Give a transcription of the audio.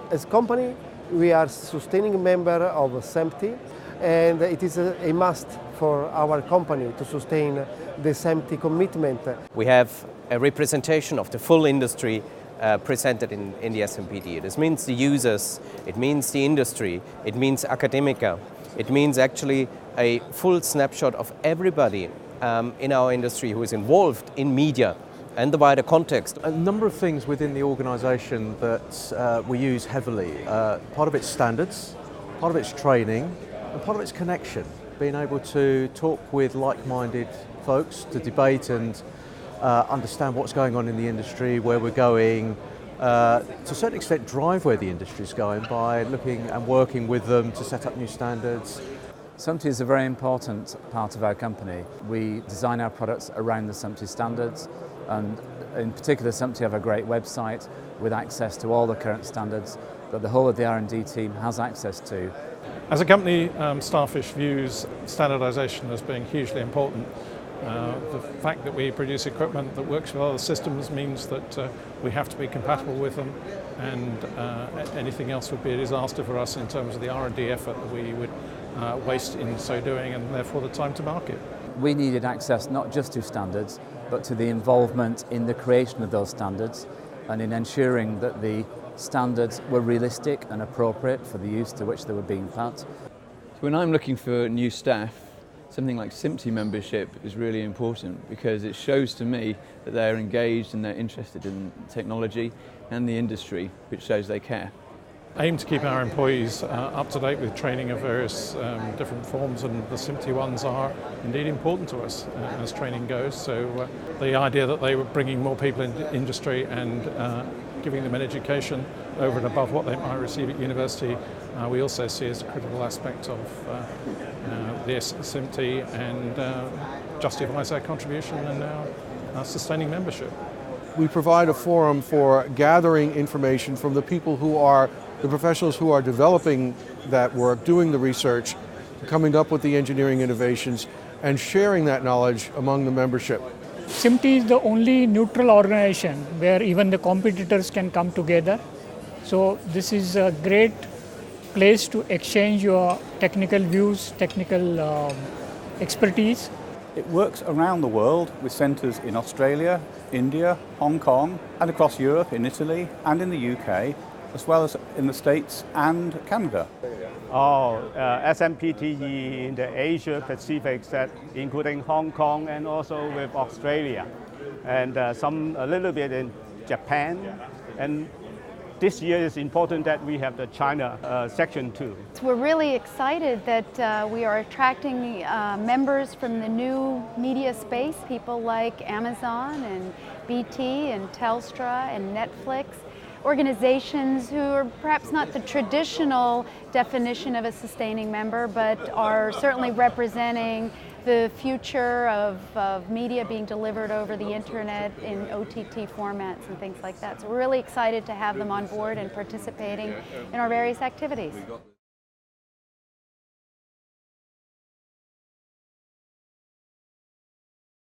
As a company, we are sustaining member of SMPTE, and it is a must for our company to sustain the SMPTE commitment. We have a representation of the full industry presented in the SMPTE. This means the users, it means the industry, it means academia, it means actually a full snapshot of everybody in our industry who is involved in media and the wider context. A number of things within the organisation that we use heavily. Part of it's standards, part of it's training, and part of it's connection. Being able to talk with like-minded folks, to debate and understand what's going on in the industry, where we're going, to a certain extent drive where the industry is going by looking and working with them to set up new standards. SMPTE is a very important part of our company. We design our products around the SMPTE standards, and in particular SMPTE have a great website with access to all the current standards that the whole of the R&D team has access to. As a company, Starfish views standardization as being hugely important. The fact that we produce equipment that works with other systems means that we have to be compatible with them, and anything else would be a disaster for us in terms of the R&D effort that we would waste in so doing, and therefore the time to market. We needed access not just to standards, but to the involvement in the creation of those standards and in ensuring that the standards were realistic and appropriate for the use to which they were being put. When I'm looking for new staff, something like SMPTE membership is really important because it shows to me that they're engaged and they're interested in technology and the industry, which shows they care. Aim to keep our employees up to date with training of various different forms, and the SMPTE ones are indeed important to us as training goes. So the idea that they were bringing more people into industry and giving them an education over and above what they might receive at university, we also see as a critical aspect of the SMPTE, and justifies our contribution and our sustaining membership. We provide a forum for gathering information from the people who are the professionals who are developing that work, doing the research, coming up with the engineering innovations, and sharing that knowledge among the membership. SMPTE is the only neutral organization where even the competitors can come together. So this is a great place to exchange your technical views, technical expertise. It works around the world with centres in Australia, India, Hong Kong, and across Europe, in Italy, and in the UK, as well as in the States and Canada. SMPTE in the Asia Pacific, including Hong Kong and also with Australia, and a little bit in Japan. And this year is important that we have the China section too. We're really excited that we are attracting members from the new media space, people like Amazon and BT and Telstra and Netflix, organizations who are perhaps not the traditional definition of a sustaining member, but are certainly representing the future of media being delivered over the internet in OTT formats and things like that. So we're really excited to have them on board and participating in our various activities.